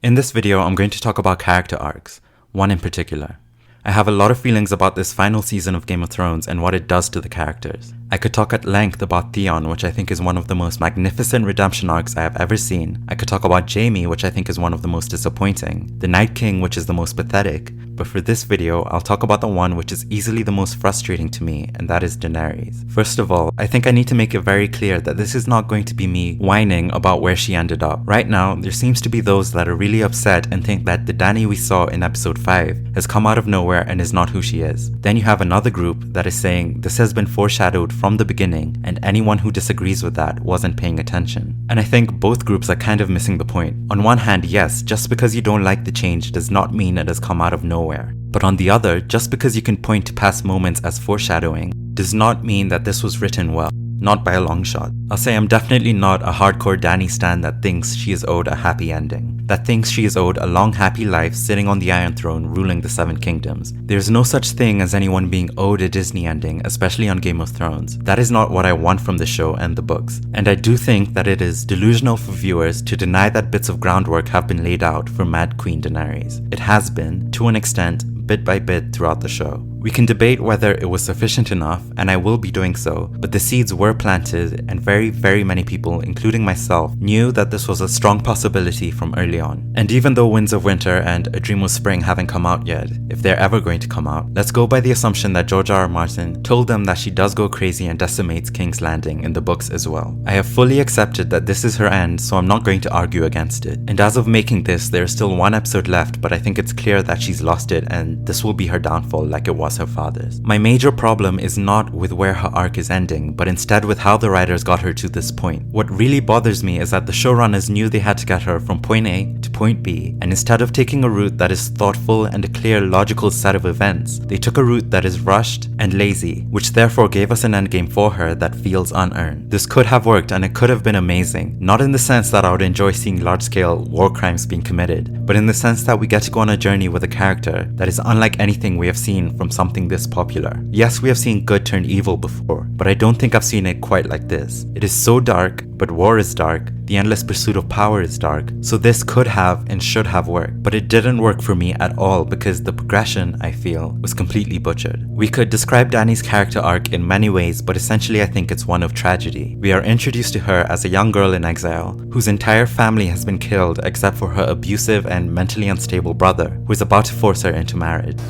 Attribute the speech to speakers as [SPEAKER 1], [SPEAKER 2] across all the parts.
[SPEAKER 1] In this video, I'm going to talk about character arcs, one in particular. I have a lot of feelings about this final season of Game of Thrones and what it does to the characters. I could talk at length about THEON, which I think is one of the most magnificent redemption arcs I have ever seen. I could talk about JAIME, which I think is one of the most disappointing. The Night King, which is the most pathetic. But for this video, I'll talk about the one which is easily the most frustrating to me, and that is Daenerys. First of all, I think I need to make it very clear that this is not going to be me whining about where she ended up. Right now, there seems to be those that are really upset and think that the Dany we saw in episode 5 has come out of nowhere and is not who she is. Then you have another group that is saying this has been foreshadowed from the beginning, and anyone who disagrees with that wasn't paying attention. And I think both groups are kind of missing the point. On one hand, yes, just because you don't like the change does not mean it has come out of nowhere. But on the other, just because you can point to past moments as foreshadowing does not mean that this was written well. Not by a long shot. I'll say I'm definitely not a hardcore Dany stan that thinks she is owed a happy ending. That thinks she is owed a long happy life sitting on the Iron Throne ruling the Seven Kingdoms. There's no such thing as anyone being owed a Disney ending, especially on Game of Thrones. That is not what I want from the show and the books. And I do think that it is delusional for viewers to deny that bits of groundwork have been laid out for Mad Queen Daenerys. It has been, to an extent, bit by bit throughout the show. We can debate whether it was sufficient enough, and I will be doing so, but the seeds were planted and very many people, including myself, knew that this was a strong possibility from early on. And even though Winds of Winter and A Dream of Spring haven't come out yet, if they're ever going to come out, let's go by the assumption that George R.R. Martin told them that she does go crazy and decimates King's Landing in the books as well. I have fully accepted that this is her end, so I'm not going to argue against it. And as of making this, there is still one episode left, but I think it's clear that she's lost it and this will be her downfall like it was her father's. My major problem is not with where her arc is ending, but instead with how the writers got her to this point. What really bothers me is that the showrunners knew they had to get her from point A to point B, and instead of taking a route that is thoughtful and a clear, logical set of events, they took a route that is rushed and lazy, which therefore gave us an endgame for her that feels unearned. This could have worked and it could have been amazing, not in the sense that I would enjoy seeing large-scale war crimes being committed, but in the sense that we get to go on a journey with a character that is unlike anything we have seen from something this popular. Yes, we have seen good turn evil before, but I don't think I've seen it quite like this. It is so dark, but war is dark, the endless pursuit of power is dark, so this could have and should have worked, but it didn't work for me at all because the progression, I feel, was completely butchered. We could describe Dany's character arc in many ways, but essentially I think it's one of tragedy. We are introduced to her as a young girl in exile, whose entire family has been killed except for her abusive and mentally unstable brother, who is about to force her into marriage.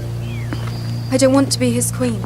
[SPEAKER 2] I don't want to be his queen.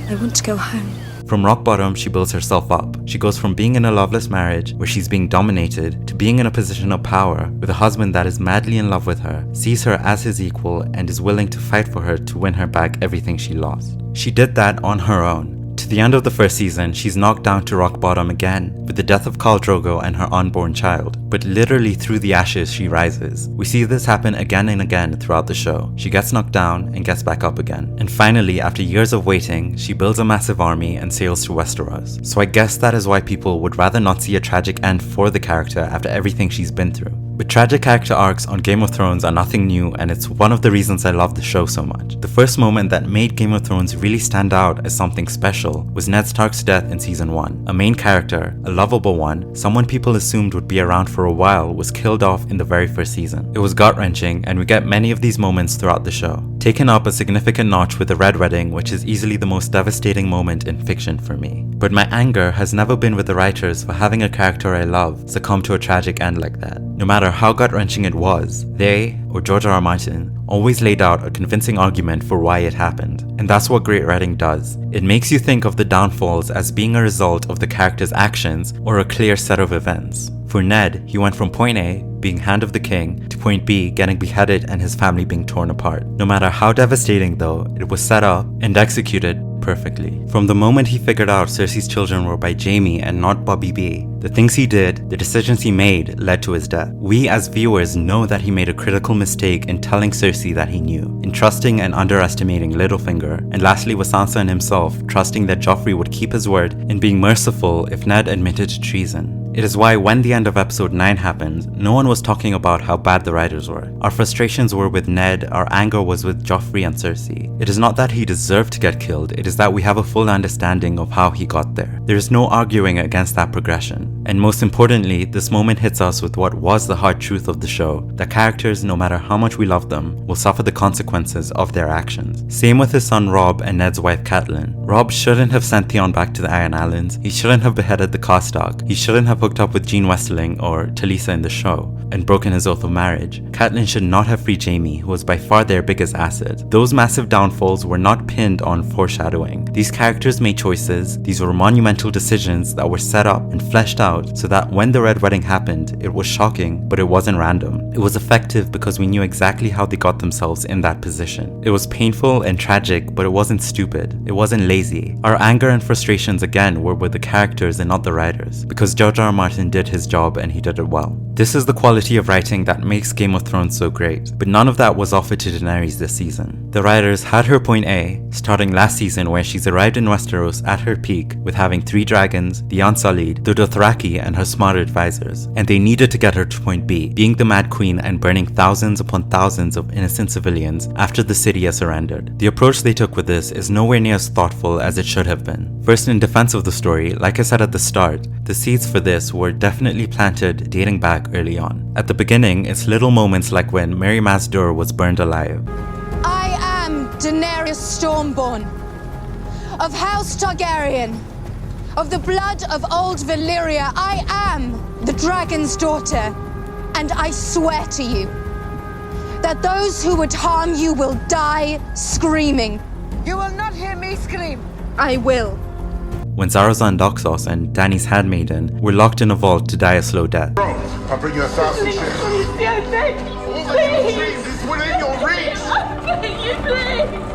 [SPEAKER 2] I want to go home.
[SPEAKER 1] From rock bottom, she builds herself up. She goes from being in a loveless marriage, where she's being dominated, to being in a position of power, with a husband that is madly in love with her, sees her as his equal, and is willing to fight for her to win her back everything she lost. She did that on her own. To the end of the first season, she's knocked down to rock bottom again, with the death of Khal Drogo and her unborn child. But literally through the ashes, she rises. We see this happen again and again throughout the show. She gets knocked down and gets back up again. And finally, after years of waiting, she builds a massive army and sails to Westeros. So I guess that is why people would rather not see a tragic end for the character after everything she's been through. But tragic character arcs on Game of Thrones are nothing new, and it's one of the reasons I love the show so much. The first moment that made Game of Thrones really stand out as something special was Ned Stark's death in season 1. A main character, a lovable one, someone people assumed would be around for a while, was killed off in the very first season. It was gut-wrenching, and we get many of these moments throughout the show. Taken up a significant notch with the Red Wedding, which is easily the most devastating moment in fiction for me. But my anger has never been with the writers for having a character I love succumb to a tragic end like that. No matter how gut-wrenching it was, they, or George R.R. Martin, always laid out a convincing argument for why it happened. And that's what great writing does. It makes you think of the downfalls as being a result of the character's actions or a clear set of events. For Ned, he went from point A, being Hand of the King, to point B, getting beheaded and his family being torn apart. No matter how devastating though, it was set up and executed perfectly. From the moment he figured out Cersei's children were by Jaime and not Bobby B, the things he did, the decisions he made, led to his death. We as viewers know that he made a critical mistake in telling Cersei that he knew, in trusting and underestimating Littlefinger, and lastly with Sansa and himself trusting that Joffrey would keep his word and being merciful if Ned admitted to treason. It is why when the end of episode 9 happened, no one was talking about how bad the writers were. Our frustrations were with Ned, our anger was with Joffrey and Cersei. It is not that he deserved to get killed, it is that we have a full understanding of how he got there. There is no arguing against that progression. And most importantly, this moment hits us with what was the hard truth of the show, that characters, no matter how much we love them, will suffer the consequences of their actions. Same with his son Robb and Ned's wife Catelyn. Robb shouldn't have sent Theon back to the Iron Islands, he shouldn't have beheaded the Karstark, he shouldn't have hooked up with Jean Westerling or Talisa in the show, and broken his oath of marriage. Catelyn should not have freed Jaime, who was by far their biggest asset. Those massive downfalls were not pinned on foreshadowing. These characters made choices, these were monumental decisions that were set up and fleshed out so that when the Red Wedding happened, it was shocking, but it wasn't random. It was effective because we knew exactly how they got themselves in that position. It was painful and tragic, but it wasn't stupid. It wasn't lazy. Our anger and frustrations again were with the characters and not the writers, because George R. R. Martin did his job and he did it well. This is the quality of writing that makes Game of Thrones so great, but none of that was offered to Daenerys this season. The writers had her point A, starting last season where she's arrived in Westeros at her peak with having 3 dragons, the Unsullied, the Dothraki and her smart advisors, and they needed to get her to point B, being the Mad Queen and burning thousands upon thousands of innocent civilians after the city has surrendered. The approach they took with this is nowhere near as thoughtful as it should have been. First, in defense of the story, like I said at the start, the seeds for this were definitely planted dating back early on. At the beginning, it's little moments like when Mary Mazdur was burned alive.
[SPEAKER 3] I am Daenerys Stormborn, of House Targaryen, of the blood of old Valyria. I am the dragon's daughter, and I swear to you that those who would harm you will die screaming.
[SPEAKER 4] You will not hear me scream.
[SPEAKER 3] I will.
[SPEAKER 1] When Zarazan Doxos and Dany's handmaiden were locked in a vault to die a slow death.
[SPEAKER 5] Bro, I'll bring you a sausage.
[SPEAKER 4] Please, please.
[SPEAKER 5] It's within your reach.
[SPEAKER 4] I'm begging you, please.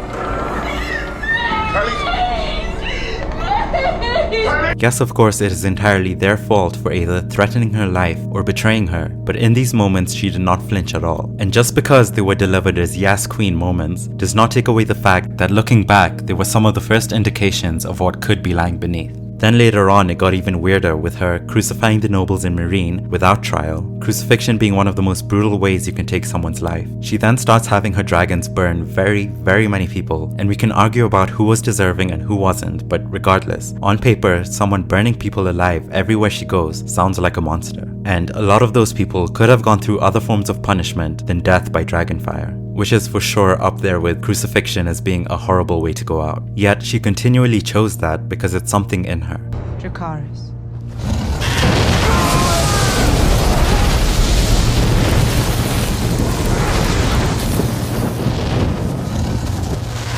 [SPEAKER 1] Yes, of course, it is entirely their fault for either threatening her life or betraying her, but in these moments she did not flinch at all. And just because they were delivered as yes queen moments does not take away the fact that looking back, they were some of the first indications of what could be lying beneath. Then later on, it got even weirder with her crucifying the nobles in Meereen without trial, crucifixion being one of the most brutal ways you can take someone's life. She then starts having her dragons burn very many people, and we can argue about who was deserving and who wasn't, but regardless, on paper, someone burning people alive everywhere she goes sounds like a monster. And a lot of those people could have gone through other forms of punishment than death by dragonfire, which is for sure up there with crucifixion as being a horrible way to go out. Yet she continually chose that because it's something in her.
[SPEAKER 4] Dracarys.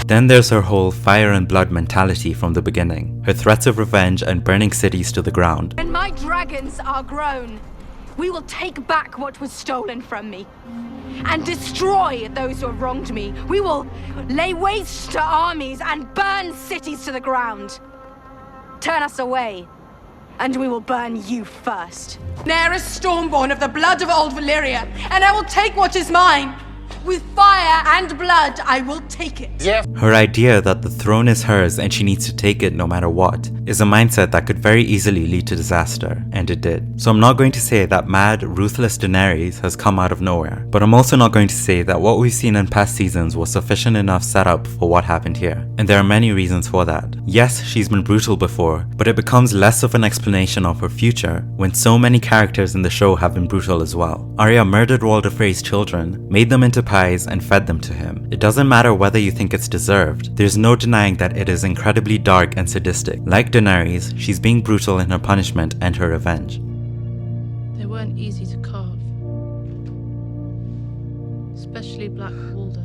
[SPEAKER 1] Then there's her whole fire and blood mentality from the beginning, her threats of revenge and burning cities to the ground.
[SPEAKER 3] When my dragons are grown, we will take back what was stolen from me and destroy those who have wronged me. We will lay waste to armies and burn cities to the ground. Turn us away, and we will burn you first.
[SPEAKER 4] Daenerys Stormborn of the blood of old Valyria, and I will take what is mine. With fire and blood, I will take it.
[SPEAKER 5] Yes.
[SPEAKER 1] Her idea that the throne is hers and she needs to take it no matter what is a mindset that could very easily lead to disaster, and it did. So I'm not going to say that mad, ruthless Daenerys has come out of nowhere, but I'm also not going to say that what we've seen in past seasons was sufficient enough setup for what happened here, and there are many reasons for that. Yes, she's been brutal before, but it becomes less of an explanation of her future when so many characters in the show have been brutal as well. Arya murdered Walder Frey's children, made them into pies and fed them to him. It doesn't matter whether you think it's deserved, there's no denying that it is incredibly dark and sadistic. Like Daenerys, she's being brutal in her punishment and her revenge.
[SPEAKER 6] They weren't easy to carve, especially Black Walder.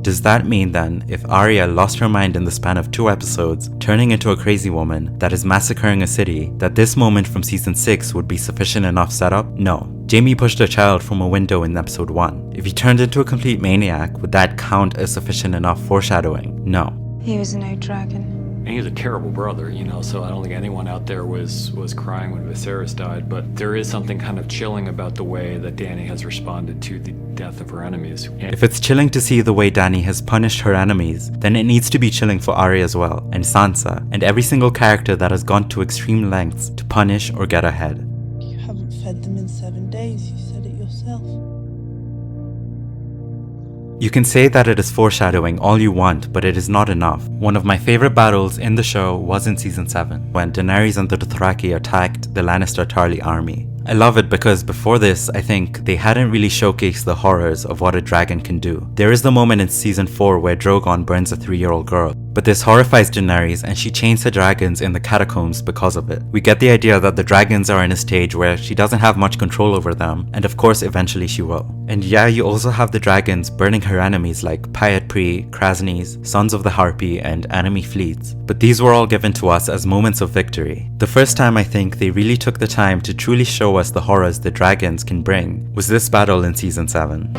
[SPEAKER 1] Does that mean then, if Arya lost her mind in the span of 2 episodes, turning into a crazy woman that is massacring a city, that this moment from season 6 would be sufficient enough setup? No. Jaime pushed a child from a window in episode 1. If he turned into a complete maniac, would that count as sufficient enough foreshadowing? No.
[SPEAKER 2] He was no dragon.
[SPEAKER 7] And he was a terrible brother, you know, so I don't think anyone out there was crying when Viserys died, but there is something kind of chilling about the way that Dany has responded to the death of her enemies.
[SPEAKER 1] If it's chilling to see the way Dany has punished her enemies, then it needs to be chilling for Arya as well, and Sansa, and every single character that has gone to extreme lengths to punish or get ahead.
[SPEAKER 8] You haven't fed them in 7 days, you said it yourself.
[SPEAKER 1] You can say that it is foreshadowing all you want, but it is not enough. One of my favorite battles in the show was in season 7, when Daenerys and the Dothraki attacked the Lannister Tarly army. I love it because before this, I think they hadn't really showcased the horrors of what a dragon can do. There is the moment in season 4 where Drogon burns a 3-year-old girl, but this horrifies Daenerys and she chains the dragons in the catacombs because of it. We get the idea that the dragons are in a stage where she doesn't have much control over them, and of course eventually she will. And yeah, you also have the dragons burning her enemies like Pyat Pri, Krasny's, Sons of the Harpy, and enemy fleets. But these were all given to us as moments of victory. The first time I think they really took the time to truly show us the horrors the dragons can bring was this battle in season 7.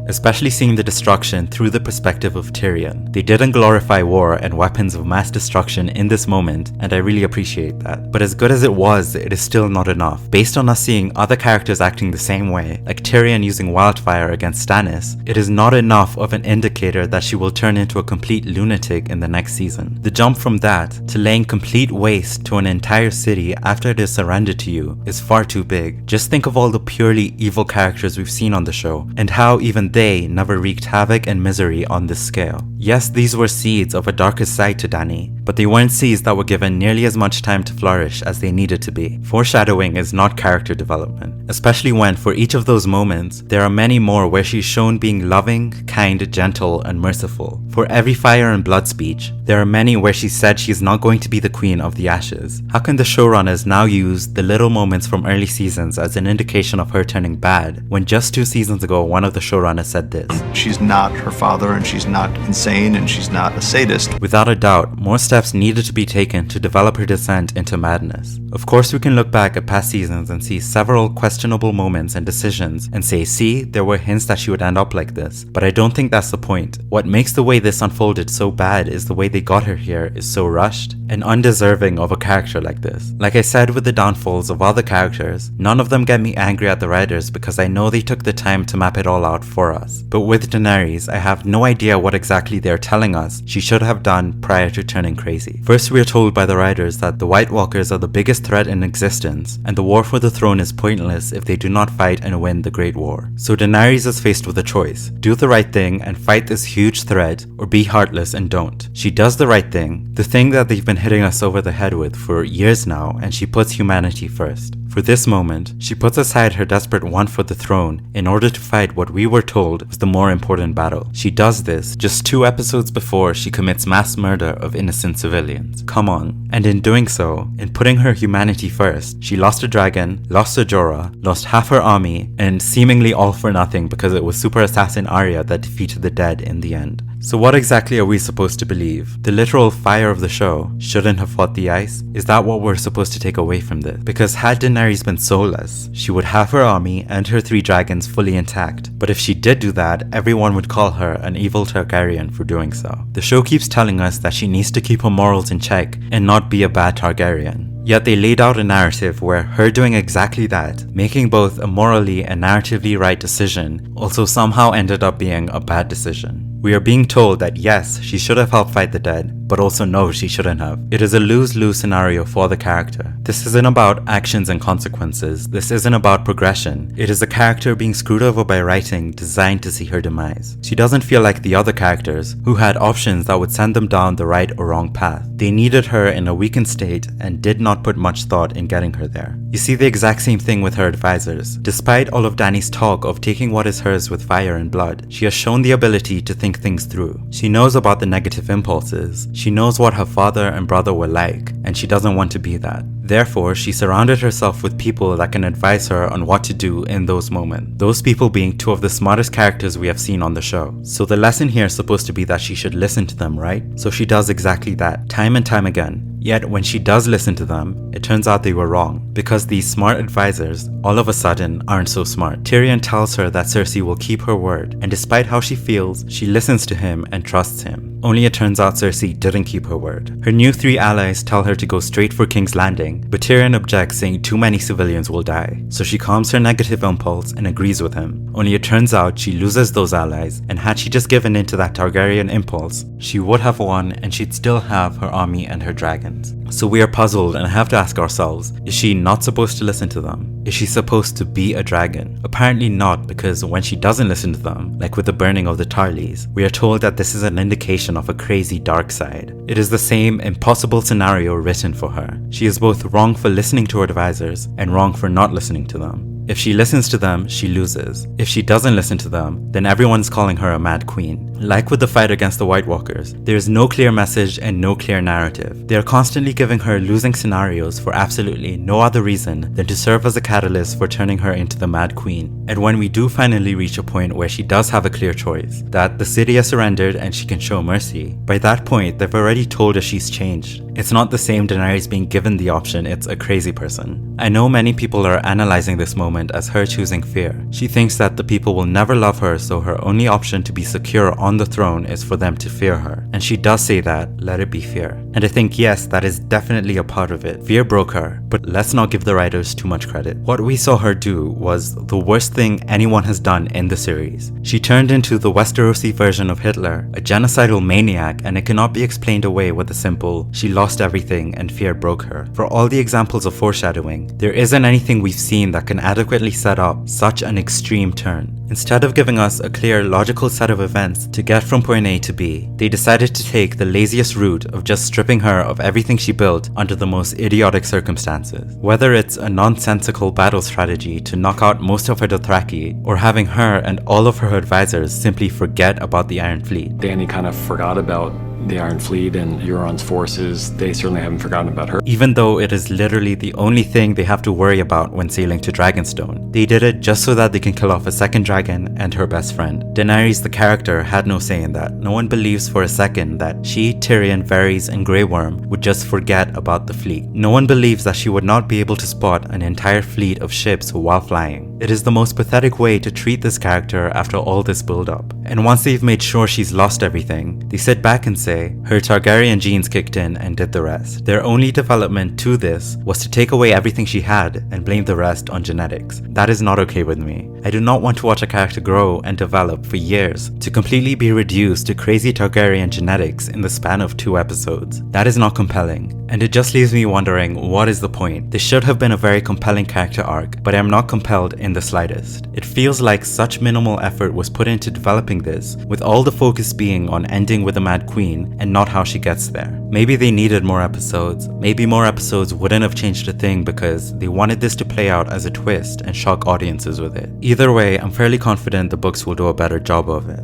[SPEAKER 1] Especially seeing the destruction through the perspective of Tyrion. They didn't glorify war and weapons of mass destruction in this moment, and I really appreciate that. But as good as it was, it is still not enough. Based on us seeing other characters acting the same way, like Tyrion using wildfire against Stannis, it is not enough of an indicator that she will turn into a complete lunatic in the next season. The jump from that to laying complete waste to an entire city after it is surrendered to you is far too big. Just think of all the purely evil characters we've seen on the show, and how even they never wreaked havoc and misery on this scale. Yes, these were seeds of a darker side to Dany, but they weren't seeds that were given nearly as much time to flourish as they needed to be. Foreshadowing is not character development, especially when for each of those moments, there are many more where she's shown being loving, kind, gentle, and merciful. For every fire and blood speech, there are many where she said she's not going to be the queen of the ashes. How can the showrunners now use the little moments from early seasons as an indication of her turning bad, when just 2 seasons ago one of the showrunners said this?
[SPEAKER 9] She's not her father, and she's not insane, and she's not a sadist.
[SPEAKER 1] Without a doubt, more steps needed to be taken to develop her descent into madness. Of course, we can look back at past seasons and see several questionable moments and decisions and say, see, there were hints that she would end up like this. But I don't think that's the point. What makes the way this unfolded so bad is the way they got her here is so rushed and undeserving of a character like this. Like I said with the downfalls of other characters, none of them get me angry at the writers because I know they took the time to map it all out for us. But with Daenerys, I have no idea what exactly they're telling us she should have done prior to turning crazy. First, we are told by the writers that the White Walkers are the biggest threat in existence, and the war for the throne is pointless if they do not fight and win the Great War. So Daenerys is faced with a choice: do the right thing and fight this huge threat, or be heartless and don't. She does the right thing, the thing that they've been hitting us over the head with for years now, and she puts humanity first. For this moment, she puts aside her desperate want for the throne in order to fight what we were told was the more important battle. She does this just 2 episodes before she commits mass murder of innocent civilians. Come on. And in doing so, in putting her humanity first, she lost a dragon, lost a Jorah, lost half her army, and seemingly all for nothing because it was super assassin Arya that defeated the dead in the end. So what exactly are we supposed to believe? The literal fire of the show shouldn't have fought the ice? Is that what we're supposed to take away from this? Because had Daenerys been soulless, she would have her army and her 3 dragons fully intact. But if she did do that, everyone would call her an evil Targaryen for doing so. The show keeps telling us that she needs to keep her morals in check and not be a bad Targaryen. Yet they laid out a narrative where her doing exactly that, making both a morally and narratively right decision, also somehow ended up being a bad decision. We are being told that yes, she should have helped fight the dead, but also no, she shouldn't have. It is a lose-lose scenario for the character. This isn't about actions and consequences. This isn't about progression. It is a character being screwed over by writing designed to see her demise. She doesn't feel like the other characters, who had options that would send them down the right or wrong path. They needed her in a weakened state and did not put much thought in getting her there. You see the exact same thing with her advisors. Despite all of Dany's talk of taking what is hers with fire and blood, she has shown the ability to think things through. She knows about the negative impulses. She knows what her father and brother were like, and she doesn't want to be that. Therefore, she surrounded herself with people that can advise her on what to do in those moments. Those people being two of the smartest characters we have seen on the show. So the lesson here is supposed to be that she should listen to them, right? So she does exactly that, time and time again. Yet when she does listen to them, it turns out they were wrong, because these smart advisors all of a sudden aren't so smart. Tyrion tells her that Cersei will keep her word, and despite how she feels, she listens to him and trusts him. Only it turns out Cersei didn't keep her word. Her new 3 allies tell her to go straight for King's Landing, but Tyrion objects, saying too many civilians will die. So she calms her negative impulse and agrees with him. Only it turns out she loses those allies, and had she just given in to that Targaryen impulse, she would have won and she'd still have her army and her dragons. So we are puzzled and have to ask ourselves, is she not supposed to listen to them? Is she supposed to be a dragon? Apparently not, because when she doesn't listen to them, like with the burning of the Tarleys, we are told that this is an indication of a crazy dark side. It is the same impossible scenario written for her. She is both wrong for listening to her advisors and wrong for not listening to them. If she listens to them, she loses. If she doesn't listen to them, then everyone's calling her a mad queen. Like with the fight against the White Walkers, there is no clear message and no clear narrative. They are constantly giving her losing scenarios for absolutely no other reason than to serve as a catalyst for turning her into the mad queen. And when we do finally reach a point where she does have a clear choice, that the city has surrendered and she can show mercy, by that point they've already told her she's changed. It's not the same Daenerys being given the option, it's a crazy person. I know many people are analyzing this moment as her choosing fear. She thinks that the people will never love her, so her only option to be secure on the throne is for them to fear her. And she does say that, let it be fear. And I think yes, that is definitely a part of it. Fear broke her, but let's not give the writers too much credit. What we saw her do was the worst thing anyone has done in the series. She turned into the Westerosi version of Hitler, a genocidal maniac, and it cannot be explained away with a simple, she lost everything and fear broke her. For all the examples of foreshadowing, there isn't anything we've seen that can adequately set up such an extreme turn. Instead of giving us a clear, logical set of events to get from point A to B, they decided to take the laziest route of just stripping her of everything she built under the most idiotic circumstances. Whether it's a nonsensical battle strategy to knock out most of her Dothraki, or having her and all of her advisors simply forget about the Iron Fleet.
[SPEAKER 7] Dany kind of forgot about the Iron Fleet and Euron's forces. They certainly haven't forgotten about her.
[SPEAKER 1] Even though it is literally the only thing they have to worry about when sailing to Dragonstone. They did it just so that they can kill off a second dragon and her best friend. Daenerys, the character, had no say in that. No one believes for a second that she, Tyrion, Varys, and Grey Worm would just forget about the fleet. No one believes that she would not be able to spot an entire fleet of ships while flying. It is the most pathetic way to treat this character after all this build-up. And once they've made sure she's lost everything, they sit back and say, her Targaryen genes kicked in and did the rest. Their only development to this was to take away everything she had and blame the rest on genetics. That is not okay with me. I do not want to watch a character grow and develop for years to completely be reduced to crazy Targaryen genetics in the span of 2 episodes. That is not compelling. And it just leaves me wondering, what is the point? This should have been a very compelling character arc, but I am not compelled in the slightest. It feels like such minimal effort was put into developing this, with all the focus being on ending with the Mad Queen and not how she gets there. Maybe they needed more episodes. Maybe more episodes wouldn't have changed a thing because they wanted this to play out as a twist and shock audiences with it. Either way, I'm fairly confident the books will do a better job of it.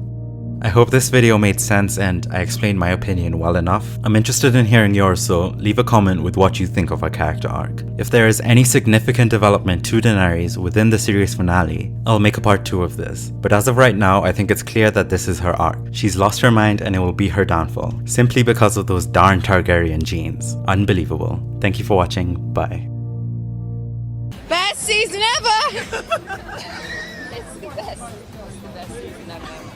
[SPEAKER 1] I hope this video made sense and I explained my opinion well enough. I'm interested in hearing yours, so leave a comment with what you think of our character arc. If there is any significant development to Daenerys within the series finale, I'll make a part 2 of this. But as of right now, I think it's clear that this is her arc. She's lost her mind and it will be her downfall, simply because of those darn Targaryen genes. Unbelievable. Thank you for watching. Bye.
[SPEAKER 3] Best season ever!
[SPEAKER 10] It's the best. It's the best season ever.